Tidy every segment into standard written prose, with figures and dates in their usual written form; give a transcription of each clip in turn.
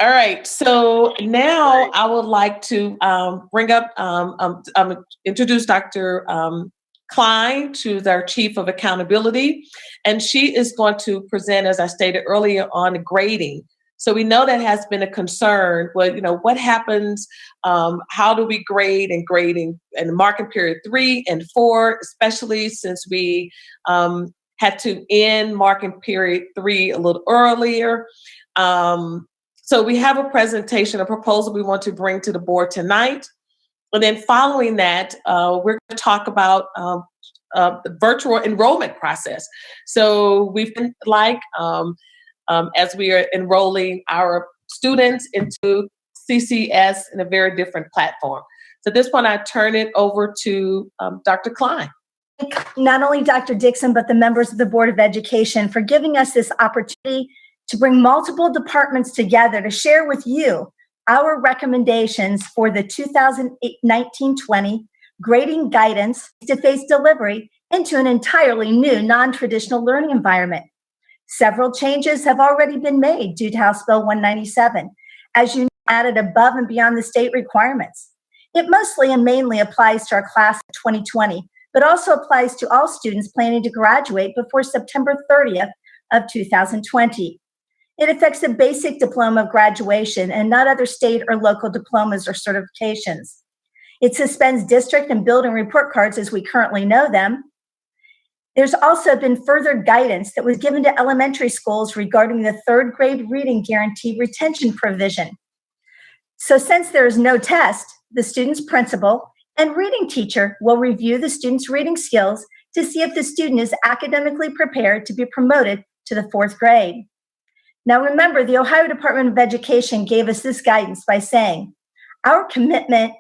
All right. So now I would like to bring up, introduce Dr. Klein, who's our Chief of Accountability, and she is going to present, as I stated earlier, on grading. So we know that has been a concern. Well, what happens? How do we grade and grading in marking period 3 and 4, especially since we had to end marking period 3 a little earlier. So we have a presentation, a proposal we want to bring to the board tonight. And then following that, we're going to talk about the virtual enrollment process. So we've been as we are enrolling our students into CCS in a very different platform. So at this point, I turn it over to Dr. Klein. Not only Dr. Dixon, but the members of the Board of Education for giving us this opportunity to bring multiple departments together to share with you our recommendations for the 2019-20 grading guidance face-to-face delivery into an entirely new non-traditional learning environment. Several changes have already been made due to House Bill 197, as you know, added above and beyond the state requirements. It mostly and mainly applies to our class of 2020, but also applies to all students planning to graduate before September 30th of 2020. It affects the basic diploma of graduation and not other state or local diplomas or certifications. It suspends district and building report cards as we currently know them. There's also been further guidance that was given to elementary schools regarding the third grade reading guarantee retention provision. So since there is no test, the student's principal and reading teacher will review the student's reading skills to see if the student is academically prepared to be promoted to the 4th grade. Now remember, the Ohio Department of Education gave us this guidance by saying, our commitment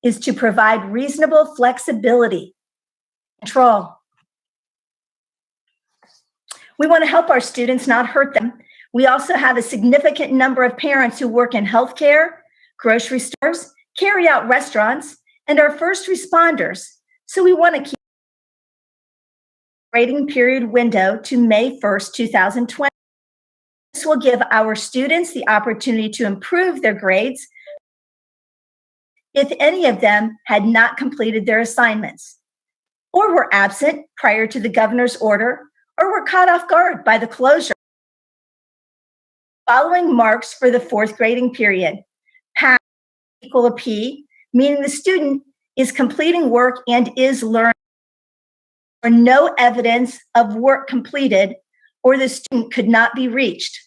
is to provide reasonable flexibility, control. We want to help our students, not hurt them. We also have a significant number of parents who work in healthcare, grocery stores, carry out restaurants, and are first responders. So we want to keep the grading period window to May 1st, 2020. This will give our students the opportunity to improve their grades if any of them had not completed their assignments, or were absent prior to the governor's order, or were caught off guard by the closure. Following marks for the 4th grading period, pass equal a P, meaning the student is completing work and is learning, or no evidence of work completed, or the student could not be reached.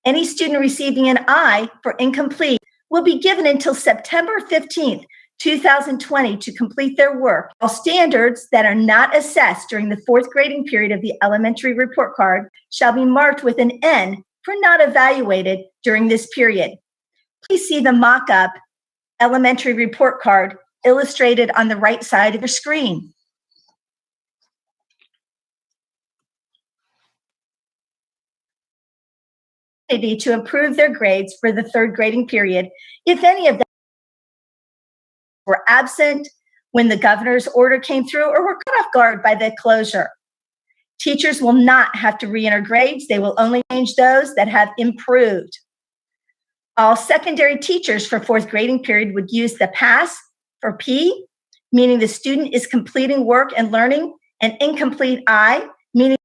Any student receiving an I for incomplete will be given until September 15th, 2020 to complete their work. All standards that are not assessed during the 4th grading period of the elementary report card shall be marked with an N for not evaluated during this period. Please see the mock-up elementary report card illustrated on the right side of your screen. To improve their grades for the 3rd grading period, if any of them were absent when the governor's order came through or were caught off guard by the closure. Teachers will not have to re-enter grades. They will only change those that have improved. All secondary teachers for 4th grading period would use the pass for P, meaning the student is completing work and learning, and incomplete I, meaning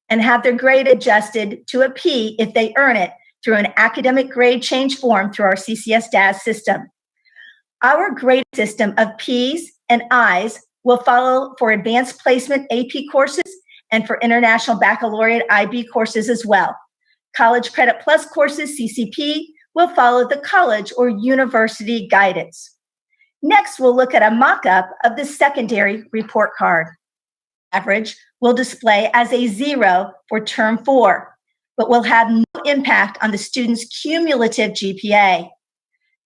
and have their grade adjusted to a P if they earn it through an academic grade change form through our CCS DAS system. Our grade system of Ps and Is will follow for advanced placement AP courses and for international baccalaureate IB courses as well. College Credit Plus courses, CCP, will follow the college or university guidance. Next, we'll look at a mock-up of the secondary report card. Average will display as a 0 for term 4, but will have no impact on the student's cumulative GPA.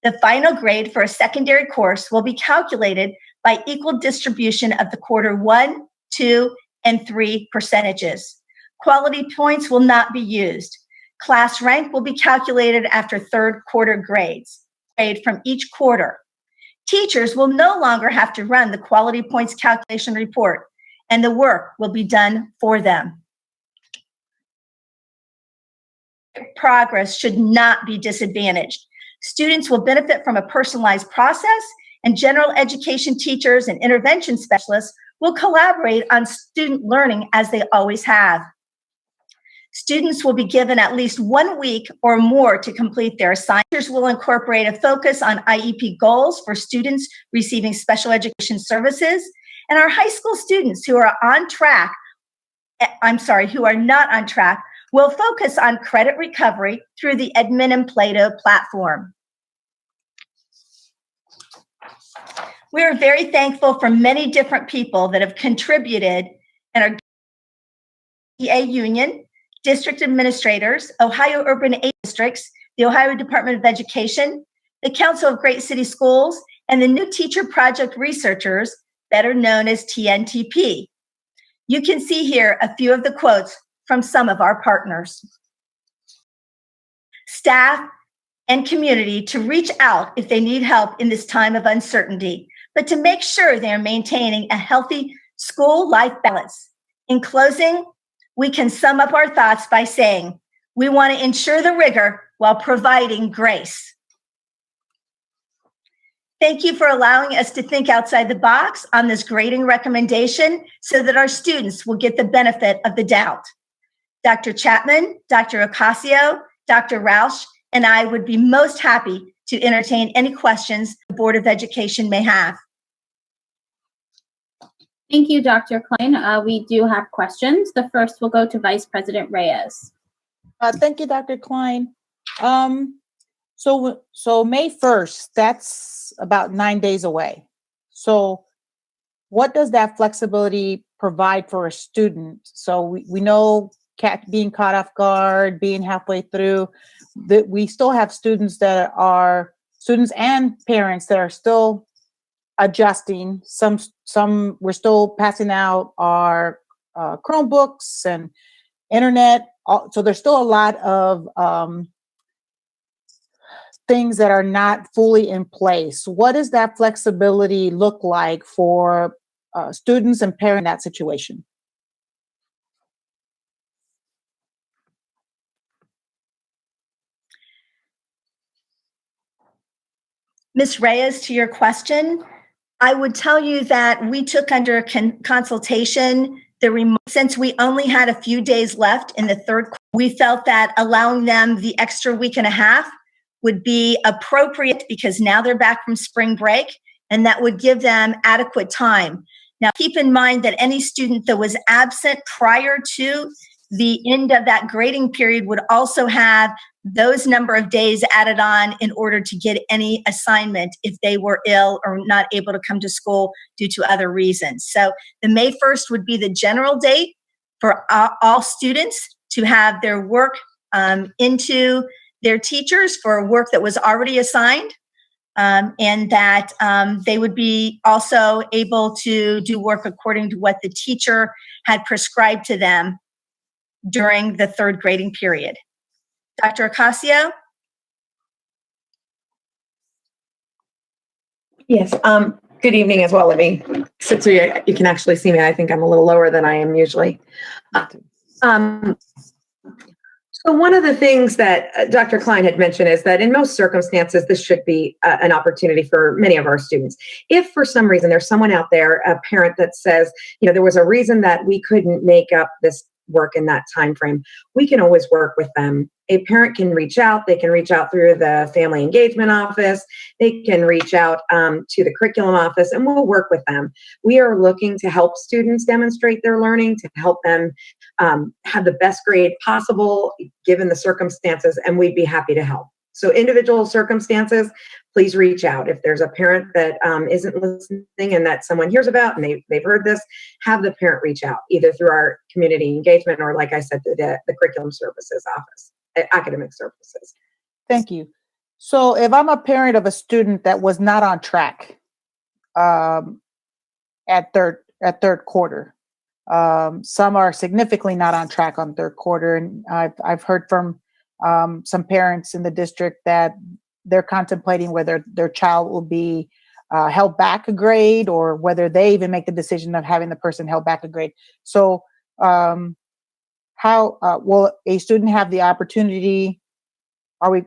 The final grade for a secondary course will be calculated by equal distribution of the quarter 1, 2, and 3 percentages. Quality points will not be used. Class rank will be calculated after 3rd quarter grades, grade from each quarter. Teachers will no longer have to run the quality points calculation report, and the work will be done for them. progress should not be disadvantaged. Students will benefit from a personalized process, and general education teachers and intervention specialists will collaborate on student learning as they always have. Students will be given at least 1 week or more to complete their assignments. Teachers will incorporate a focus on IEP goals for students receiving special education services. And our high school students who are not on track, will focus on credit recovery through the Edmund and Plato platform. We are very thankful for many different people that have contributed and are EA Union, district administrators, Ohio Urban Aid Districts, the Ohio Department of Education, the Council of Great City Schools, and the New Teacher Project researchers, better known as TNTP. You can see here a few of the quotes from some of our partners. Staff and community to reach out if they need help in this time of uncertainty, but to make sure they're maintaining a healthy school-life balance. In closing, we can sum up our thoughts by saying, we want to ensure the rigor while providing grace. Thank you for allowing us to think outside the box on this grading recommendation so that our students will get the benefit of the doubt. Dr. Chapman, Dr. Ocasio, Dr. Roush, and I would be most happy to entertain any questions the Board of Education may have. Thank you, Dr. Klein. We do have questions. The first will go to Vice President Reyes. Thank you, Dr. Klein. So May 1st, that's about 9 days away. So what does that flexibility provide for a student? So we know being caught off guard, being halfway through, that we still have students and parents that are still adjusting. Some we're still passing out our Chromebooks and internet. So there's still a lot of things that are not fully in place. What does that flexibility look like for students and parents in that situation? Ms. Reyes, to your question, I would tell you that we took under consultation since we only had a few days left in the third quarter, we felt that allowing them the extra week and a half would be appropriate because now they're back from spring break, and that would give them adequate time. Now, keep in mind that any student that was absent prior to the end of that grading period would also have those number of days added on in order to get any assignment if they were ill or not able to come to school due to other reasons. So the May 1st would be the general date for all students to have their work into their teachers for work that was already assigned, and that they would be also able to do work according to what the teacher had prescribed to them during the third grading period. Dr. Ocasio? Yes, good evening as well. Let me sit so you can actually see me. I think I'm a little lower than I am usually. So one of the things that Dr. Klein had mentioned is that in most circumstances, this should be an opportunity for many of our students. If for some reason there's someone out there, a parent that says, there was a reason that we couldn't make up this work in that time frame, we can always work with them. A parent can reach out. They can reach out through the family engagement office. They can reach out to the curriculum office, and we'll work with them. We are looking to help students demonstrate their learning, to help them have the best grade possible given the circumstances, and we'd be happy to help. So individual circumstances, please reach out. If there's a parent that isn't listening and that someone hears about and they've heard this, have the parent reach out, either through our community engagement or, like I said, through the curriculum services office, academic services. Thank you. So if I'm a parent of a student that was not on track at third quarter, some are significantly not on track on third quarter, and I've heard from some parents in the district that they're contemplating whether their child will be held back a grade or whether they even make the decision of having the person held back a grade. So how how will a student have the opportunity, are we,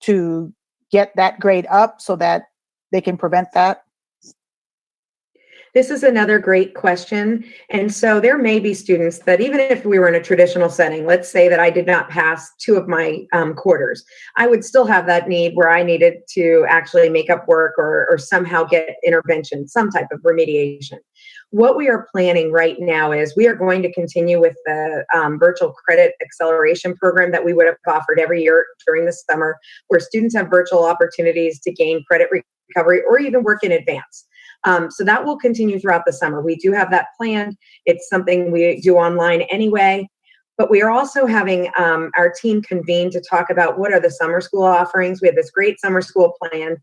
to get that grade up so that they can prevent that? This is another great question. And so there may be students that even if we were in a traditional setting, let's say that I did not pass 2 of my quarters, I would still have that need where I needed to actually make up work or somehow get intervention, some type of remediation. What we are planning right now is we are going to continue with the virtual credit acceleration program that we would have offered every year during the summer, where students have virtual opportunities to gain credit recovery or even work in advance. So that will continue throughout the summer. We do have that planned. It's something we do online anyway. But we are also having our team convene to talk about what are the summer school offerings. We have this great summer school plan.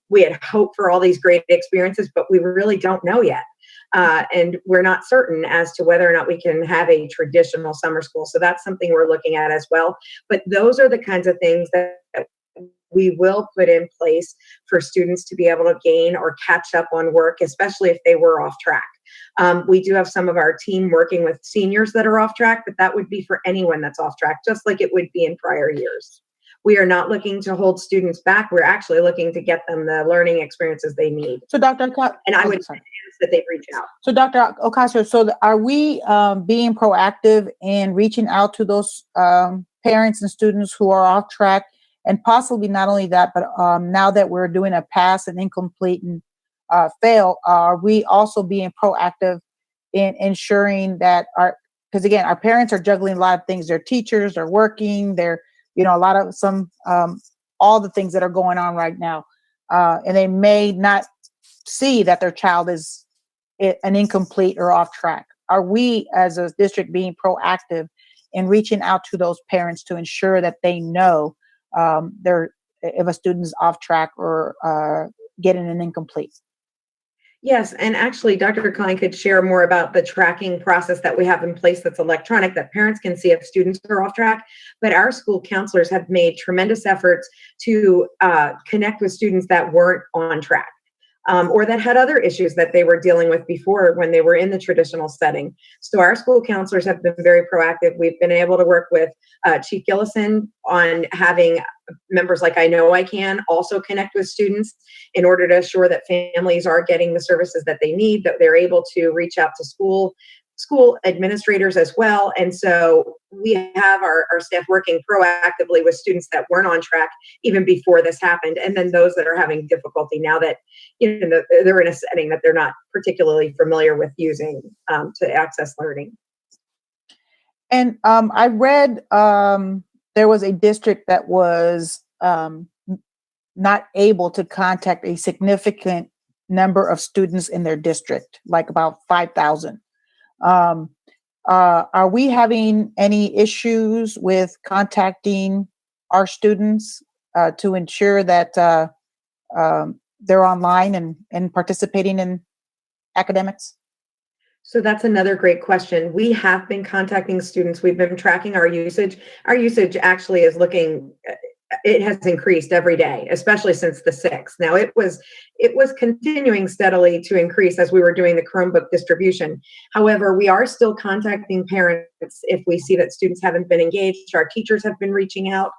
We had hoped for all these great experiences, but we really don't know yet. And we're not certain as to whether or not we can have a traditional summer school. So that's something we're looking at as well. But those are the kinds of things that we will put in place for students to be able to gain or catch up on work, especially if they were off track. We do have some of our team working with seniors that are off track, but that would be for anyone that's off track, just like it would be in prior years. We are not looking to hold students back. We're actually looking to get them the learning experiences they need. So Dr. And I would ask that they reach out. So Dr. Ocasio, so are we being proactive in reaching out to those parents and students who are off track? And possibly not only that, but now that we're doing a pass and incomplete and fail, are we also being proactive in ensuring that because again, our parents are juggling a lot of things. They're teachers, they're working, they're, a lot of all the things that are going on right now. And they may not see that their child is an incomplete or off track. Are we as a district being proactive in reaching out to those parents to ensure that they know if a student is off track or getting an incomplete? Yes, and actually, Dr. Klein could share more about the tracking process that we have in place that's electronic, that parents can see if students are off track. But our school counselors have made tremendous efforts to connect with students that weren't on track. Or that had other issues that they were dealing with before when they were in the traditional setting. So our school counselors have been very proactive. We've been able to work with Chief Gillison on having members like I Know I Can also connect with students in order to assure that families are getting the services that they need, that they're able to reach out to school administrators as well. And so we have our staff working proactively with students that weren't on track even before this happened. And then those that are having difficulty now that they're in a setting that they're not particularly familiar with using to access learning. And I read there was a district that was not able to contact a significant number of students in their district, like about 5,000. Are we having any issues with contacting our students to ensure that they're online and participating in academics? So that's another great question. We have been contacting students. We've been tracking our usage. Our usage actually is it has increased every day, especially since the 6th. Now it was continuing steadily to increase as we were doing the Chromebook distribution. However, we are still contacting parents if we see that students haven't been engaged. Our teachers have been reaching out.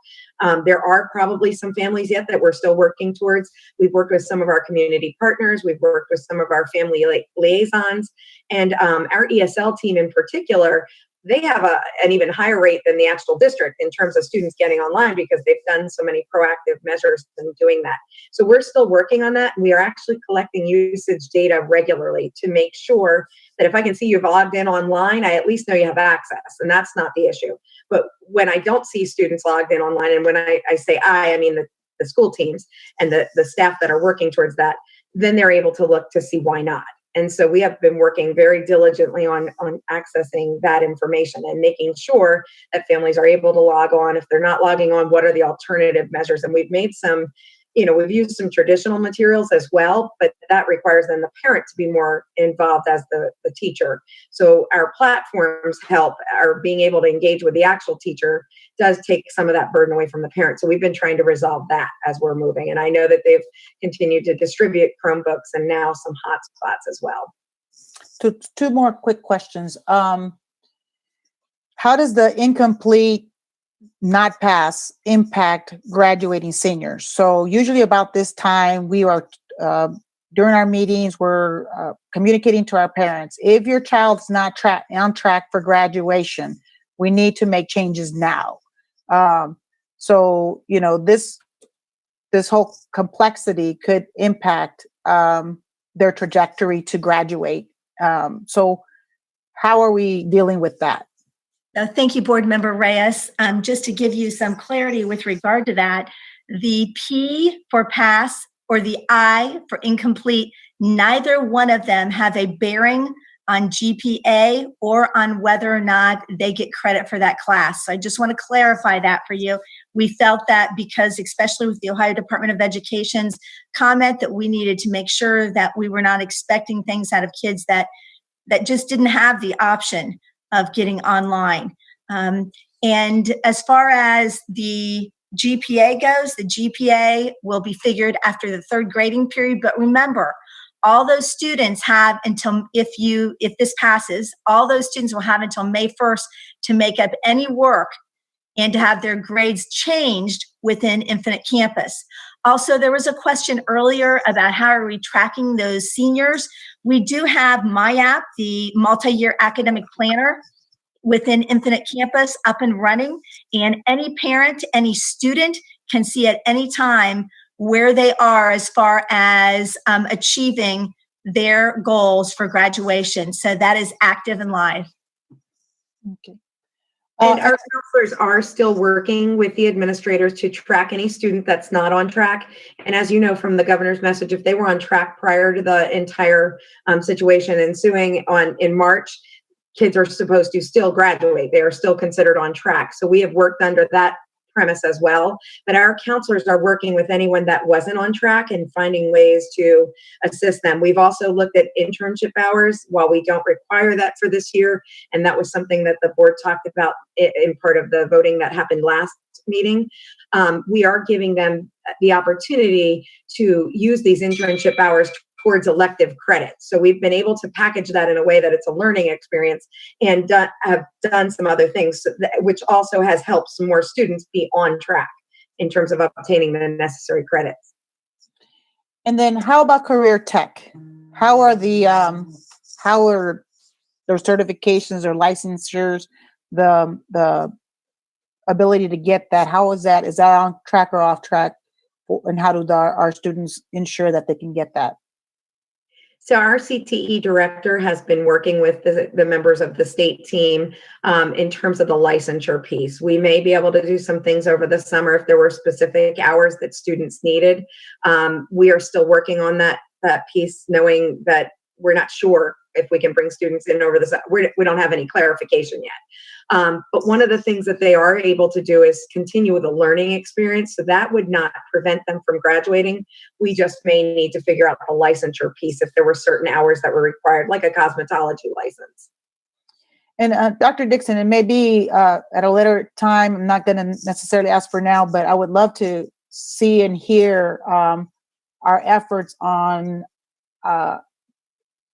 There are probably some families yet that we're still working towards. We've worked with some of our community partners. We've worked with some of our family liaisons, and our ESL team in particular. They have an even higher rate than the actual district in terms of students getting online because they've done so many proactive measures in doing that. So we're still working on that. We are actually collecting usage data regularly to make sure that if I can see you've logged in online, I at least know you have access, and that's not the issue. But when I don't see students logged in online, and when I say I mean the school teams and the staff that are working towards that, then they're able to look to see why not. And so we have been working very diligently on accessing that information and making sure that families are able to log on. If they're not logging on, what are the alternative measures? And we've made some, we've used some traditional materials as well, but that requires then the parent to be more involved as the teacher. So our platforms help, our being able to engage with the actual teacher does take some of that burden away from the parent. So we've been trying to resolve that as we're moving. And I know that they've continued to distribute Chromebooks and now some hotspots as well. Two more quick questions. How how does the incomplete not pass impact graduating seniors? So usually about this time, we are, during our meetings, we're communicating to our parents. If your child's not on track for graduation, we need to make changes now. So, this whole complexity could impact their trajectory to graduate. So how are we dealing with that? Thank you, Board Member Reyes. Just to give you some clarity with regard to that, the P for pass or the I for incomplete, neither one of them have a bearing on GPA or on whether or not they get credit for that class. So I just want to clarify that for you. We felt that because, especially with the Ohio Department of Education's comment, that we needed to make sure that we were not expecting things out of kids that just didn't have the option of getting online. And as far as the GPA goes, the GPA will be figured after the third grading period. But remember, all those students have until, if this passes, all those students will have until May 1st to make up any work and to have their grades changed within Infinite Campus. Also, there was a question earlier about how are we tracking those seniors. We do have MyApp, the multi-year academic planner, within Infinite Campus up and running, and any parent, any student can see at any time where they are as far as achieving their goals for graduation. So that is active and live. Okay. And our counselors are still working with the administrators to track any student that's not on track. And as you know from the governor's message, if they were on track prior to the entire situation ensuing in March, kids are supposed to still graduate. They are still considered on track. So we have worked under that premise as well. But our counselors are working with anyone that wasn't on track and finding ways to assist them. We've also looked at internship hours while we don't require that for this year. And that was something that the board talked about in part of the voting that happened last meeting. We are giving them the opportunity to use these internship hours towards elective credits. So we've been able to package that in a way that it's a learning experience and have done some other things, which also has helped some more students be on track in terms of obtaining the necessary credits. And then how about career tech? How are their certifications or licensures, the ability to get that? How is that? Is that on track or off track? And how do our students ensure that they can get that? So our CTE director has been working with the members of the state team in terms of the licensure piece. We may be able to do some things over the summer if there were specific hours that students needed. We are still working on that piece, knowing that we're not sure if we can bring students in over the summer. We don't have any clarification yet. But one of the things that they are able to do is continue with a learning experience. So that would not prevent them from graduating. We just may need to figure out the licensure piece if there were certain hours that were required, like a cosmetology license. And Dr. Dixon, it may be at a later time. I'm not going to necessarily ask for now, but I would love to see and hear our efforts on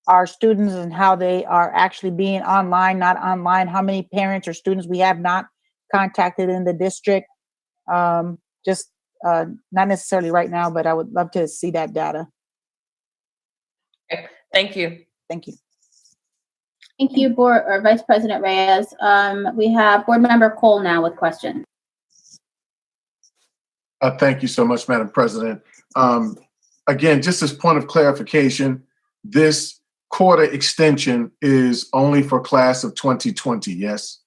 our students and how they are actually being online, not online, how many parents or students we have not contacted in the district. Not necessarily right now, but I would love to see that data. Okay. Thank you. Thank you. Thank you, Vice President Reyes. We have Board Member Cole now with questions. Thank you so much, Madam President. Again, just as point of clarification, this quarter extension is only for class of 2020, yes?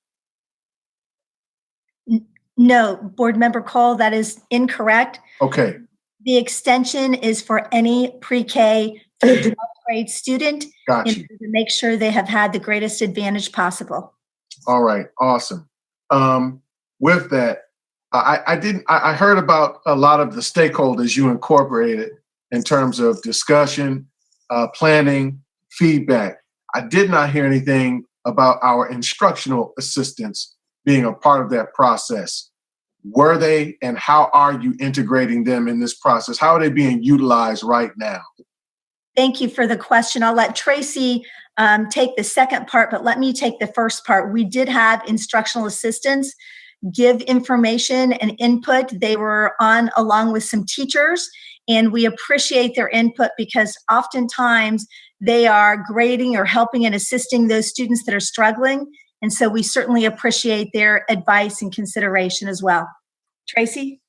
No, Board Member Cole, that is incorrect. Okay. The extension is for any pre-K through 12th grade student Got in you. order to make sure they have had the greatest advantage possible. All right, awesome. With that, I heard about a lot of the stakeholders you incorporated in terms of discussion, planning, feedback. I did not hear anything about our instructional assistants being a part of that process. Were they, and how are you integrating them in this process? How are they being utilized right now? Thank you for the question. I'll let Tracy take the second part, but let me take the first part. We did have instructional assistants give information and input. They were on along with some teachers, and we appreciate their input because oftentimes they are grading or helping and assisting those students that are struggling. And so we certainly appreciate their advice and consideration as well. Tracy?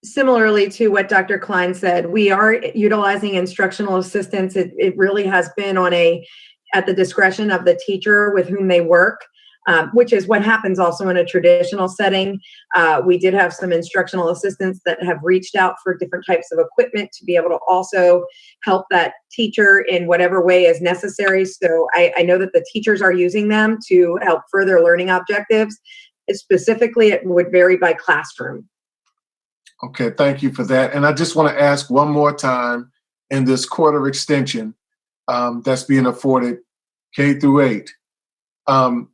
Similarly to what Dr. Klein said, we are utilizing instructional assistants. It really has been at the discretion of the teacher with whom they work, which is what happens also in a traditional setting. We did have some instructional assistants that have reached out for different types of equipment to be able to also help that teacher in whatever way is necessary. So I know that the teachers are using them to help further learning objectives. Specifically, it would vary by classroom. Okay, thank you for that. And I just want to ask one more time, in this quarter extension that's being afforded K through 8.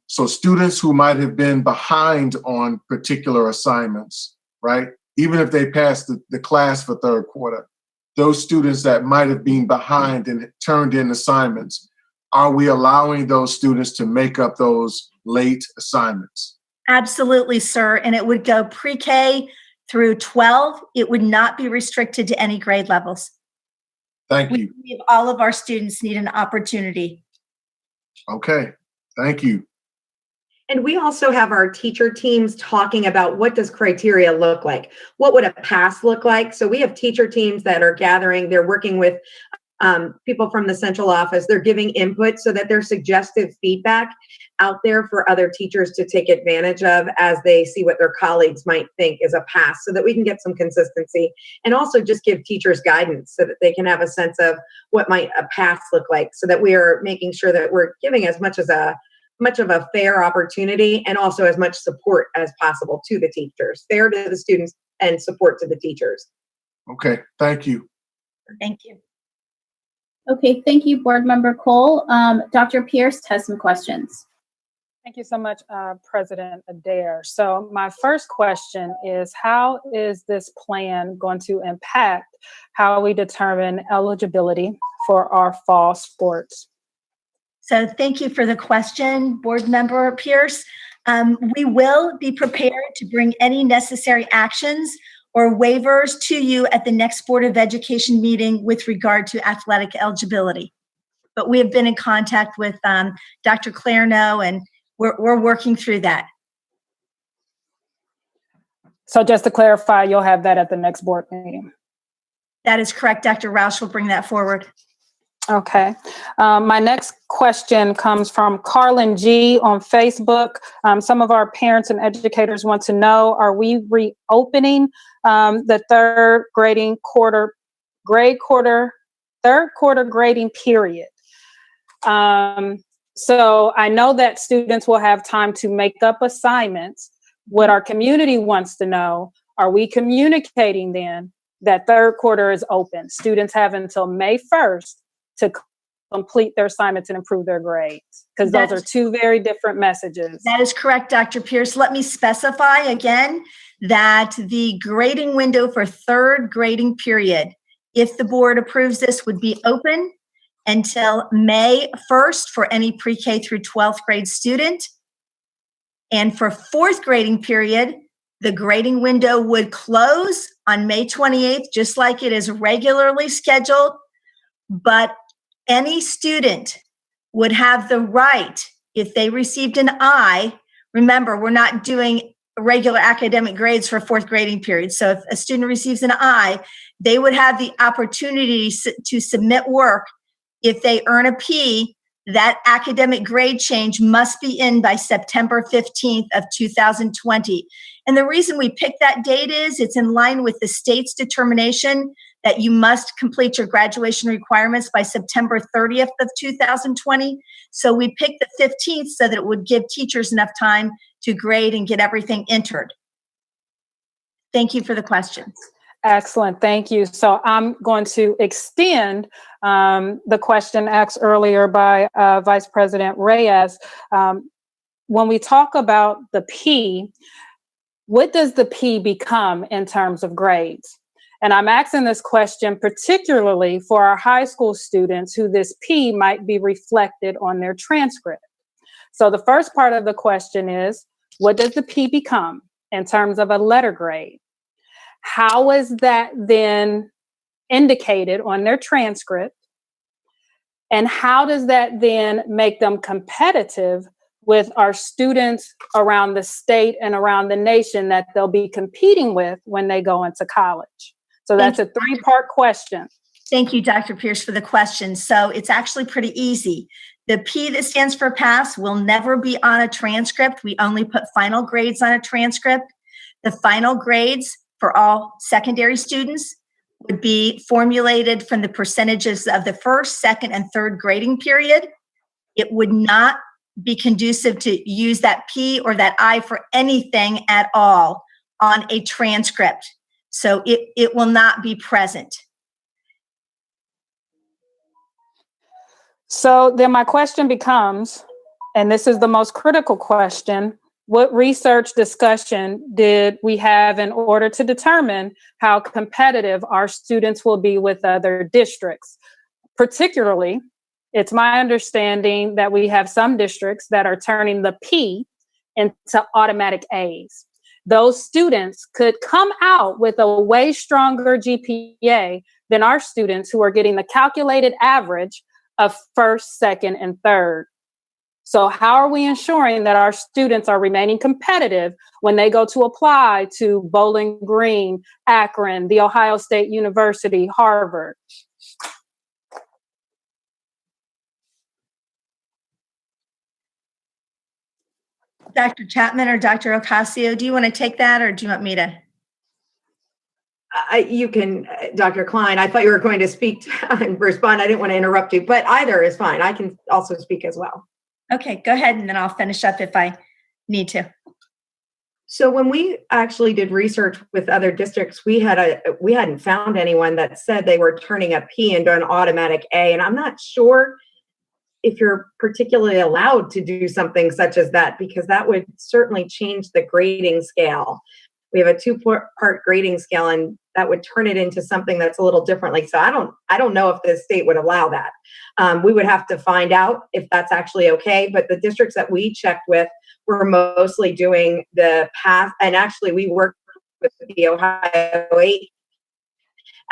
So students who might have been behind on particular assignments, right? Even if they passed the class for third quarter, those students that might have been behind and turned in assignments, are we allowing those students to make up those late assignments? Absolutely, sir. And it would go pre-K through 12. It would not be restricted to any grade levels. Thank We you. believe all of our students need an opportunity. Okay, thank you. And we also have our teacher teams talking about what does criteria look like? What would a pass look like? So we have teacher teams that are gathering, they're working with people from the central office, they're giving input so that there's suggestive feedback out there for other teachers to take advantage of as they see what their colleagues might think is a pass, so that we can get some consistency and also just give teachers guidance so that they can have a sense of what might a pass look like, so that we are making sure that we're giving as much of a fair opportunity and also as much support as possible to the teachers, fair to the students and support to the teachers. Okay, thank you. Thank you. Okay, thank you, Board Member Cole. Dr. Pierce has some questions. Thank you so much, President Adair. So my first question is, how is this plan going to impact how we determine eligibility for our fall sports? So thank you for the question, Board Member Pierce. We will be prepared to bring any necessary actions or waivers to you at the next Board of Education meeting with regard to athletic eligibility. But we have been in contact with Dr. Clarno, and we're working through that. So just to clarify, you'll have that at the next board meeting. That is correct. Dr. Roush will bring that forward. Okay. My next question comes from Carlin G on Facebook. Some of our parents and educators want to know, are we reopening the third quarter grading period? So I know that students will have time to make up assignments. What our community wants to know, are we communicating then that third quarter is open? Students have until May 1st to complete their assignments and improve their grades, because those are two very different messages. That is correct, Dr. Pierce. Let me specify again that the grading window for third grading period, if the board approves this, would be open until May 1st for any pre-K through 12th grade student. And for fourth grading period, the grading window would close on May 28th, just like it is regularly scheduled. But any student would have the right, if they received an I, remember, we're not doing regular academic grades for fourth grading period. So if a student receives an I, they would have the opportunity to submit work. If they earn a P, that academic grade change must be in by September 15th of 2020. And the reason we picked that date is it's in line with the state's determination that you must complete your graduation requirements by September 30th of 2020. So we picked the 15th so that it would give teachers enough time to grade and get everything entered. Thank you for the questions. Excellent, thank you. So I'm going to extend the question asked earlier by Vice President Reyes. When we talk about the P, what does the P become in terms of grades? And I'm asking this question particularly for our high school students who this P might be reflected on their transcript. So the first part of the question is, what does the P become in terms of a letter grade? How is that then indicated on their transcript? And how does that then make them competitive with our students around the state and around the nation that they'll be competing with when they go into college? So that's a three-part question. Thank you, Dr. Pierce, for the question. So it's actually pretty easy. The P that stands for pass will never be on a transcript. We only put final grades on a transcript. The final grades for all secondary students would be formulated from the percentages of the first, second, and third grading period. It would not be conducive to use that P or that I for anything at all on a transcript. So it will not be present. So then my question becomes, and this is the most critical question, what research discussion did we have in order to determine how competitive our students will be with other districts? Particularly, it's my understanding that we have some districts that are turning the P into automatic A's. Those students could come out with a way stronger GPA than our students who are getting the calculated average of first, second, and third. So how are we ensuring that our students are remaining competitive when they go to apply to Bowling Green, Akron, The Ohio State University, Harvard? Dr. Chapman or Dr. Ocasio, do you want to take that or do you want me to? You can, Dr. Klein. I thought you were going to speak and respond. I didn't want to interrupt you, but either is fine. I can also speak as well. Okay, go ahead and then I'll finish up if I need to. So when we actually did research with other districts, we hadn't found anyone that said they were turning a P into an automatic A, and I'm not sure if you're particularly allowed to do something such as that, because that would certainly change the grading scale. We have a two-part grading scale, and that would turn it into something that's a little differently. So I don't know if the state would allow that. We would have to find out if that's actually okay. But the districts that we checked with were mostly doing the path, and actually we worked with the Ohio 8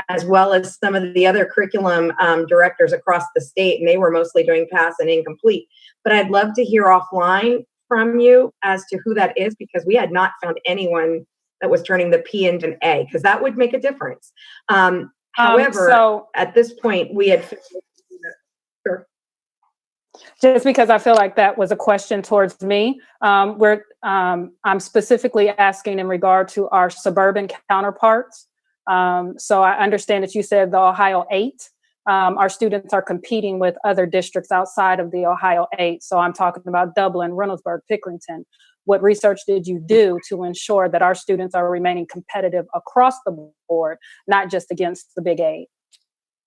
as well as some of the other curriculum directors across the state, and they were mostly doing pass and incomplete. But I'd love to hear offline from you as to who that is, because we had not found anyone that was turning the P into an A, because that would make a difference. However, at this point, we had. Sure. Just because I feel like that was a question towards me, where I'm specifically asking in regard to our suburban counterparts. So I understand that you said the Ohio 8. Our students are competing with other districts outside of the Ohio 8. So I'm talking about Dublin, Reynoldsburg, Pickerington. What research did you do to ensure that our students are remaining competitive across the board, not just against the Big 8?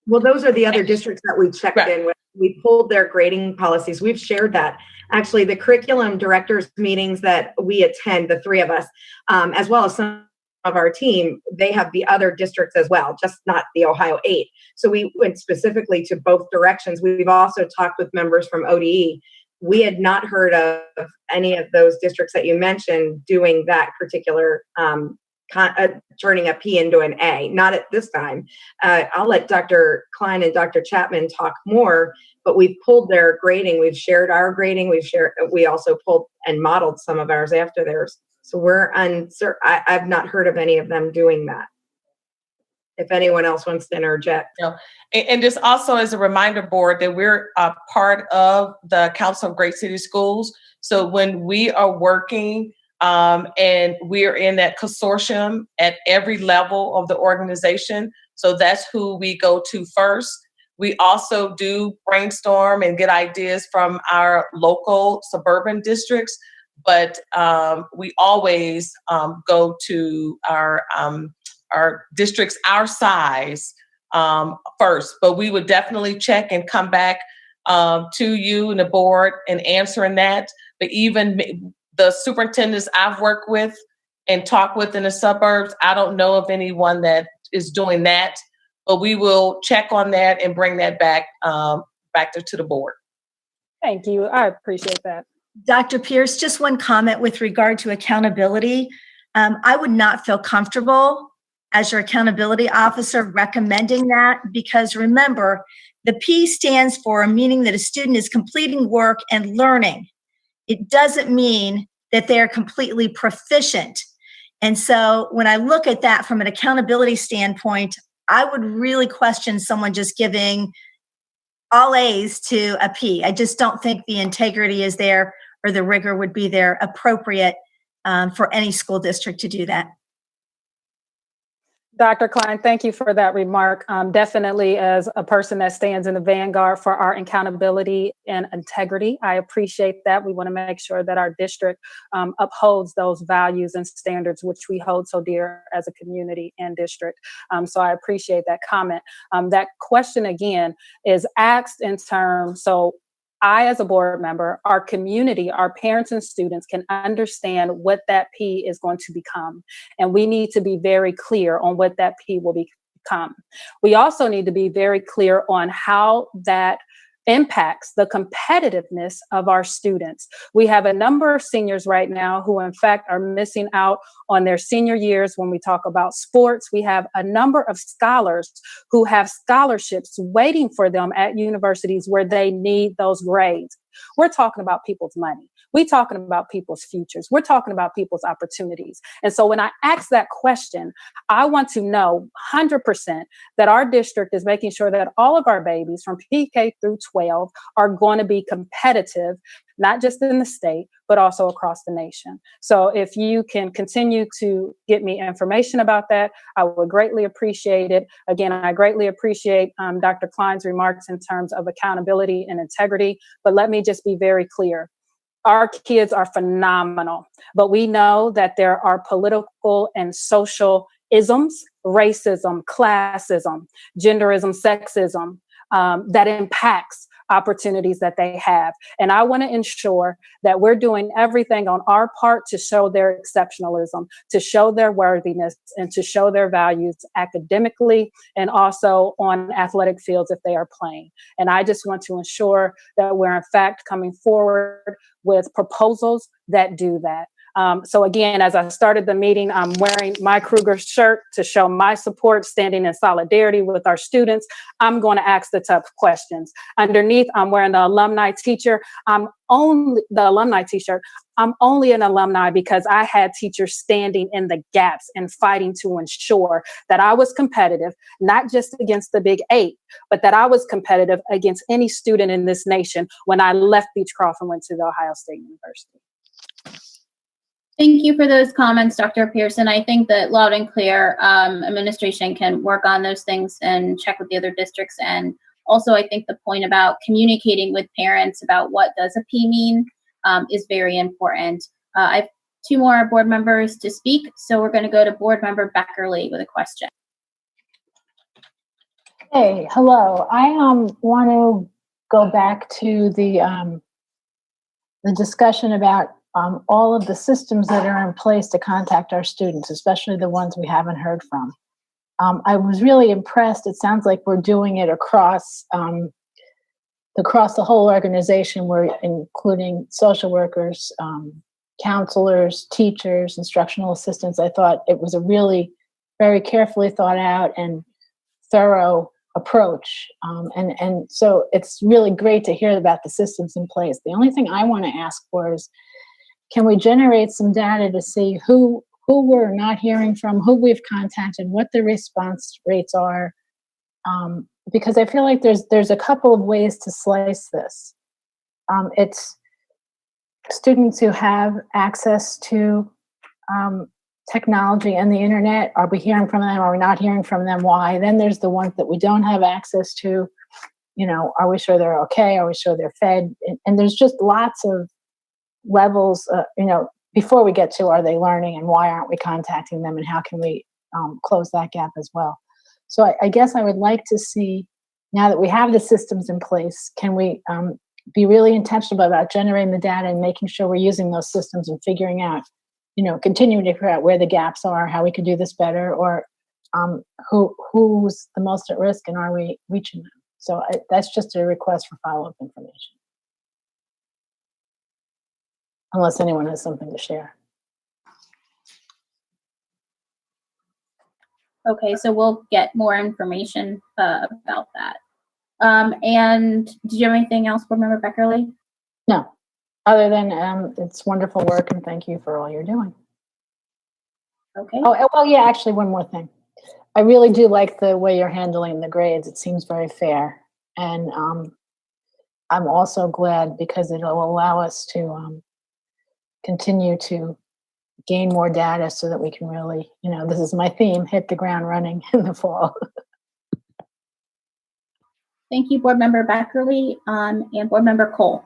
Well, those are the other districts that we checked in with. We pulled their grading policies. We've shared that. Actually, the curriculum directors meetings that we attend, the three of us, as well as some of our team, they have the other districts as well, just not the Ohio 8. So we went specifically to both directions. We've also talked with members from ODE. We had not heard of any of those districts that you mentioned doing that particular turning a P into an A, not at this time. I'll let Dr. Klein and Dr. Chapman talk more, but we've pulled their grading. We've shared our grading. We also pulled and modeled some of ours after theirs. So we're uncertain. I've not heard of any of them doing that. If anyone else wants to interject. No. And just also as a reminder, board, that we're a part of the Council of Great City Schools. So when we are working and we're in that consortium at every level of the organization, so that's who we go to first. We also do brainstorm and get ideas from our local suburban districts, but we always go to our districts our size first. But we would definitely check and come back to you and the board and answering that. But even the superintendents I've worked with and talked with in the suburbs, I don't know of anyone that is doing that, but we will check on that and bring that back to the board. Thank you. I appreciate that. Dr. Pierce, just one comment with regard to accountability. I would not feel comfortable as your accountability officer recommending that, because remember, the P stands for meaning that a student is completing work and learning. It doesn't mean that they're completely proficient. And so when I look at that from an accountability standpoint, I would really question someone just giving all A's to a P. I just don't think the integrity is there or the rigor would be there appropriate for any school district to do that. Dr. Klein, thank you for that remark. Definitely, as a person that stands in the vanguard for our accountability and integrity, I appreciate that. We want to make sure that our district upholds those values and standards which we hold so dear as a community and district. So I appreciate that comment. That question again is asked in terms, so I, as a board member, our community, our parents and students can understand what that P is going to become. And we need to be very clear on what that P will become. We also need to be very clear on how that impacts the competitiveness of our students. We have a number of seniors right now who, in fact, are missing out on their senior years when we talk about sports. We have a number of scholars who have scholarships waiting for them at universities where they need those grades. We're talking about people's money. We're talking about people's futures. We're talking about people's opportunities. And so when I ask that question, I want to know 100% that our district is making sure that all of our babies from PK through 12 are going to be competitive, not just in the state, but also across the nation. So if you can continue to get me information about that, I would greatly appreciate it. Again, I greatly appreciate Dr. Klein's remarks in terms of accountability and integrity, but let me just be very clear. Our kids are phenomenal, but we know that there are political and social isms, racism, classism, genderism, sexism, that impacts opportunities that they have. And I want to ensure that we're doing everything on our part to show their exceptionalism, to show their worthiness, and to show their values academically and also on athletic fields if they are playing. And I just want to ensure that we're in fact coming forward with proposals that do that. So again, as I started the meeting, I'm wearing my Kruger shirt to show my support, standing in solidarity with our students. I'm going to ask the tough questions. Underneath, I'm wearing the alumni t-shirt. I'm only an alumni because I had teachers standing in the gaps and fighting to ensure that I was competitive, not just against the Big 8, but that I was competitive against any student in this nation when I left Beechcroft and went to the Ohio State University. Thank you for those comments, Dr. Pearson. I think that loud and clear, administration can work on those things and check with the other districts. And also, I think the point about communicating with parents about what does a P mean is very important. I have 2 more board members to speak, so we're going to go to Board Member Beckerly with a question. Hey, hello. I want to go back to the discussion about all of the systems that are in place to contact our students, especially the ones we haven't heard from. I was really impressed. It sounds like we're doing it across the whole organization. We're including social workers, counselors, teachers, instructional assistants. I thought it was a really very carefully thought out and thorough approach. And so it's really great to hear about the systems in place. The only thing I want to ask for is, can we generate some data to see who we're not hearing from, who we've contacted, what the response rates are? Because I feel like there's a couple of ways to slice this. It's students who have access to technology and the internet. Are we hearing from them? Are we not hearing from them? Why? Then there's the ones that we don't have access to. You know, are we sure they're okay? Are we sure they're fed? And there's just lots of levels, before we get to are they learning and why aren't we contacting them and how can we close that gap as well. So I guess I would like to see, now that we have the systems in place, can we be really intentional about generating the data and making sure we're using those systems and figuring out, continuing to figure out where the gaps are, how we can do this better, or who's the most at risk and are we reaching them? So that's just a request for follow-up information. Unless anyone has something to share. Okay, so we'll get more information about that. And did you have anything else, Board Member Beckerly? No, other than it's wonderful work and thank you for all you're doing. Okay. Oh, well, yeah, actually, one more thing. I really do like the way you're handling the grades. It seems very fair. And I'm also glad because it'll allow us to continue to gain more data so that we can really, this is my theme, hit the ground running in the fall. Thank you, Board Member Beckerly, and Board Member Cole.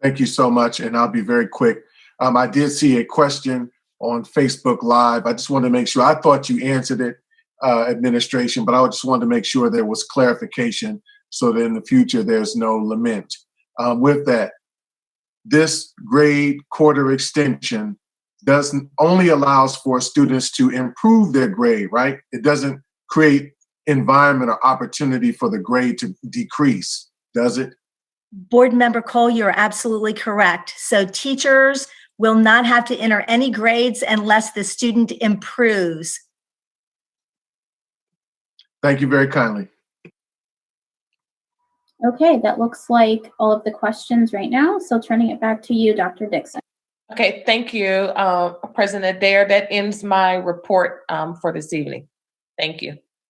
Thank you so much, and I'll be very quick. I did see a question on Facebook Live. I just wanted to make sure. I thought you answered it, administration, but I just wanted to make sure there was clarification so that in the future there's no lament. With that, this grade quarter extension doesn't only allows for students to improve their grade, right? It doesn't create environment or opportunity for the grade to decrease, does it? Board Member Cole, you're absolutely correct. So teachers will not have to enter any grades unless the student improves. Thank you very kindly. Okay, that looks like all of the questions right now. So turning it back to you, Dr. Dixon. Okay, thank you, President Adair. That ends my report for this evening. Thank you.